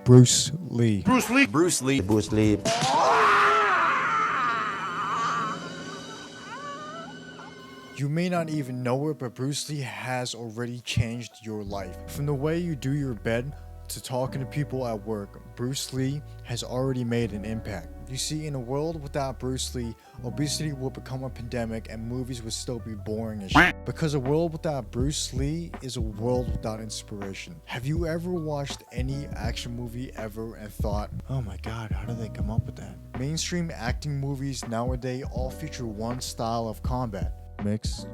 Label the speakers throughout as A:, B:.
A: Bruce Lee.
B: Bruce Lee.
C: Bruce Lee.
D: Bruce Lee.
A: You may not even know it, but Bruce Lee has already changed your life. From the way you do your bed to talking to people at work, Bruce Lee has already made an impact. You see, in a world without Bruce Lee, obesity will become a pandemic and movies would still be boring as shit. Because a world without Bruce Lee is a world without inspiration. Have you ever watched any action movie ever and thought, oh my god, how did they come up with that? Mainstream acting movies nowadays all feature one style of combat: mixed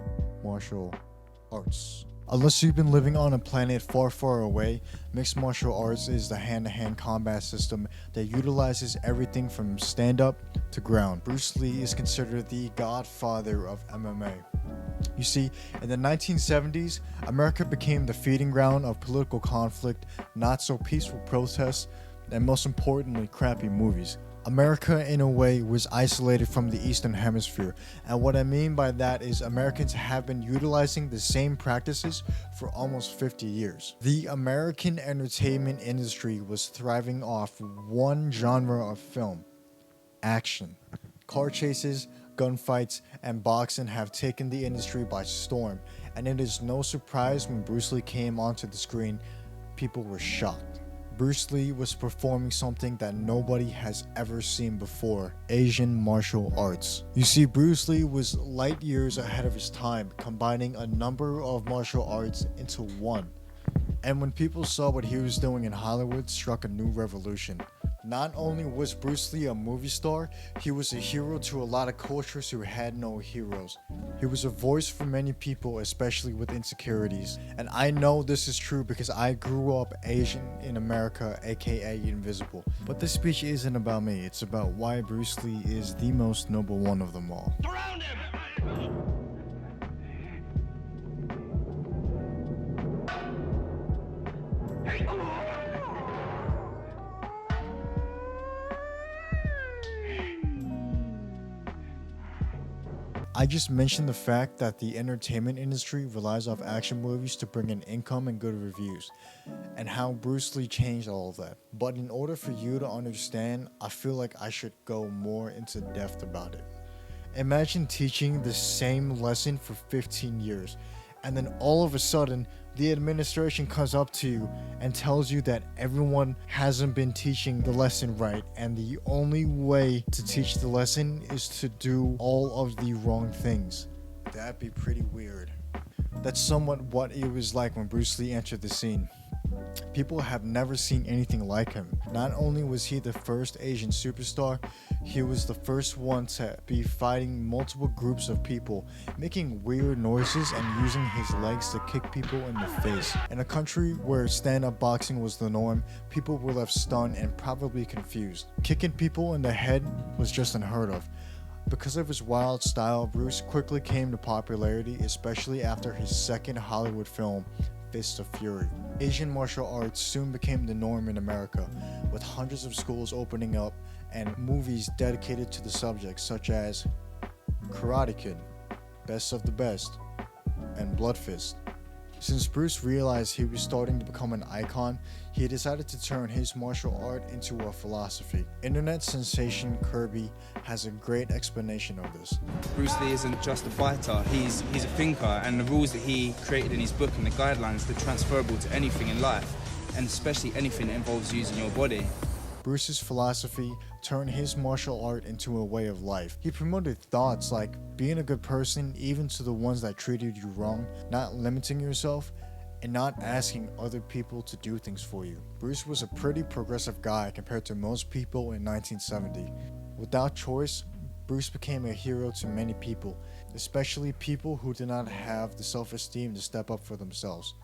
A: martial arts. Unless you've been living on a planet far, far away, mixed martial arts is the hand-to-hand combat system that utilizes everything from stand-up to ground. Bruce Lee is considered the godfather of MMA. You see, in the 1970s, America became the feeding ground of political conflict, not so peaceful protests, and most importantly, crappy movies. America, in a way, was isolated from the Eastern Hemisphere, and what I mean by that is Americans have been utilizing the same practices for almost 50 years. The American entertainment industry was thriving off one genre of film: action. Car chases, gunfights, and boxing have taken the industry by storm, and it is no surprise when Bruce Lee came onto the screen, people were shocked. Bruce Lee was performing something that nobody has ever seen before: Asian martial arts. You see, Bruce Lee was light years ahead of his time, combining a number of martial arts into one. And when people saw what he was doing in Hollywood, struck a new revolution. Not only was Bruce Lee a movie star, he was a hero to a lot of cultures who had no heroes. He was a voice for many people, especially with insecurities. And I know this is true because I grew up Asian in America, aka invisible. But this speech isn't about me, it's about why Bruce Lee is the most noble one of them all.
B: Surround him!
A: I just mentioned the fact that the entertainment industry relies off action movies to bring in income and good reviews, and how Bruce Lee changed all of that. But in order for you to understand, I feel like I should go more into depth about it. Imagine teaching the same lesson for 15 years, and then all of a sudden, the administration comes up to you and tells you that everyone hasn't been teaching the lesson right, and the only way to teach the lesson is to do all of the wrong things. That'd be pretty weird. That's somewhat what it was like when Bruce Lee entered the scene. People have never seen anything like him. Not only was he the first Asian superstar, he was the first one to be fighting multiple groups of people, making weird noises and using his legs to kick people in the face. In a country where stand-up boxing was the norm, people were left stunned and probably confused. Kicking people in the head was just unheard of. Because of his wild style, Bruce quickly came to popularity, especially after his second Hollywood film, Fist of Fury. Asian martial arts soon became the norm in America, with hundreds of schools opening up and movies dedicated to the subject, such as Karate Kid, Best of the Best, and Blood Fist. Since Bruce realized he was starting to become an icon, he decided to turn his martial art into a philosophy. Internet sensation Kirby has a great explanation of this.
E: Bruce Lee isn't just a fighter, he's a thinker, and the rules that he created in his book and the guidelines, they're transferable to anything in life, and especially anything that involves using your body.
A: Bruce's philosophy turned his martial art into a way of life. He promoted thoughts like being a good person even to the ones that treated you wrong, not limiting yourself, and not asking other people to do things for you. Bruce was a pretty progressive guy compared to most people in 1970. Without choice, Bruce became a hero to many people, especially people who did not have the self-esteem to step up for themselves.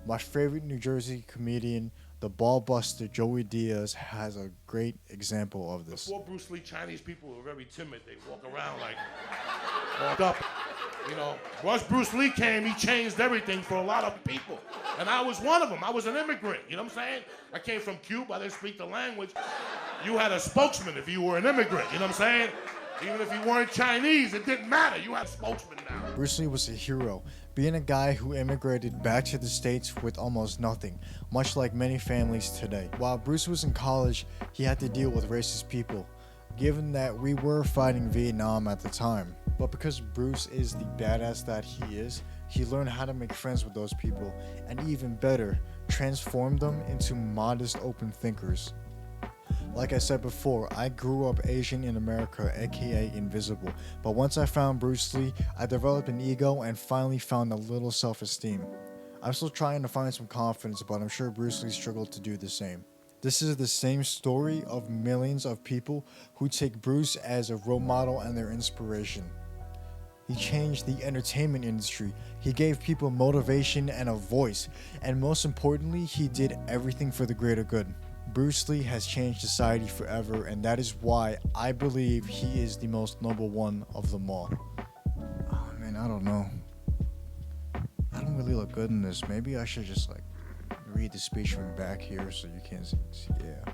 A: My favorite New Jersey comedian, the ball buster Joey Diaz, has a great example of this.
B: Before Bruce Lee, Chinese people were very timid. They walk around like walked up. You know, once Bruce Lee came, he changed everything for a lot of people. And I was one of them. I was an immigrant. You know what I'm saying? I came from Cuba. I didn't speak the language. You had a spokesman if you were an immigrant. You know what I'm saying? Even if you weren't Chinese, it didn't matter. You had a spokesman now.
A: Bruce Lee was a hero, being a guy who immigrated back to the States with almost nothing, much like many families today. While Bruce was in college, he had to deal with racist people, given that we were fighting Vietnam at the time. But because Bruce is the badass that he is, he learned how to make friends with those people, and even better, transform them into modest, open thinkers. Like I said before, I grew up Asian in America, aka invisible, but once I found Bruce Lee, I developed an ego and finally found a little self-esteem. I'm still trying to find some confidence, but I'm sure Bruce Lee struggled to do the same. This is the same story of millions of people who take Bruce as a role model and their inspiration. He changed the entertainment industry, he gave people motivation and a voice, and most importantly, he did everything for the greater good. Bruce Lee has changed society forever, and that is why I believe he is the most noble one of them all. Oh man, I don't know. I don't really look good in this. Maybe I should just read the speech from back here so you can see. Yeah.